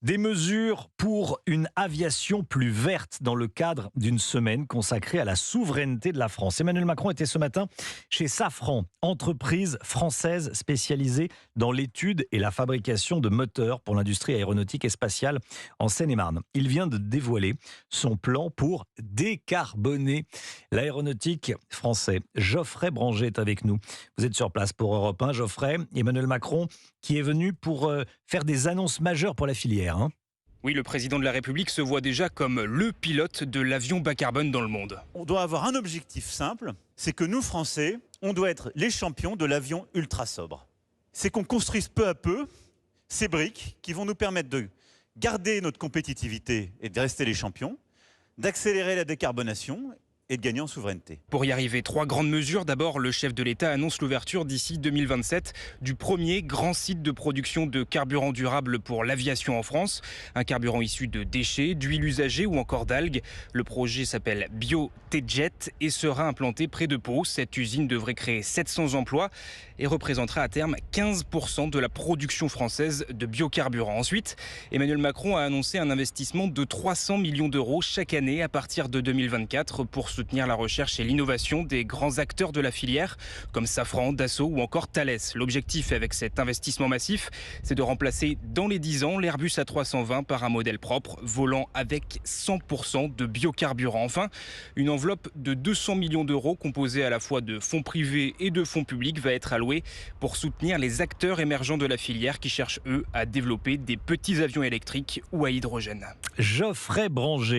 Des mesures pour une aviation plus verte dans le cadre d'une semaine consacrée à la souveraineté de la France. Emmanuel Macron était ce matin chez Safran, entreprise française spécialisée dans l'étude et la fabrication de moteurs pour l'industrie aéronautique et spatiale en Seine-et-Marne. Il vient de dévoiler son plan pour décarboner l'aéronautique français. Geoffrey Branger est avec nous. Vous êtes sur place pour Europe 1. Geoffrey, Emmanuel Macron qui est venu pour faire des annonces majeures pour la filière. Oui, le président de la République se voit déjà comme le pilote de l'avion bas carbone dans le monde. On doit avoir un objectif simple, c'est que nous, Français, on doit être les champions de l'avion ultra sobre. C'est qu'on construise peu à peu ces briques qui vont nous permettre de garder notre compétitivité et de rester les champions, d'accélérer la décarbonation et de gagner en souveraineté. Pour y arriver, 3 grandes mesures. D'abord, le chef de l'État annonce l'ouverture d'ici 2027 du premier grand site de production de carburant durable pour l'aviation en France. Un carburant issu de déchets, d'huile usagée ou encore d'algues. Le projet s'appelle BioTjet et sera implanté près de Pau. Cette usine devrait créer 700 emplois et représentera à terme 15% de la production française de biocarburant. Ensuite, Emmanuel Macron a annoncé un investissement de 300 millions d'euros chaque année à partir de 2024 pour soutenir la recherche et l'innovation des grands acteurs de la filière, comme Safran, Dassault ou encore Thales. L'objectif avec cet investissement massif, c'est de remplacer dans les 10 ans l'Airbus A320 par un modèle propre, volant avec 100% de biocarburant. Enfin, une enveloppe de 200 millions d'euros composée à la fois de fonds privés et de fonds publics va être allouée pour soutenir les acteurs émergents de la filière qui cherchent, eux, à développer des petits avions électriques ou à hydrogène. Geoffrey Branger.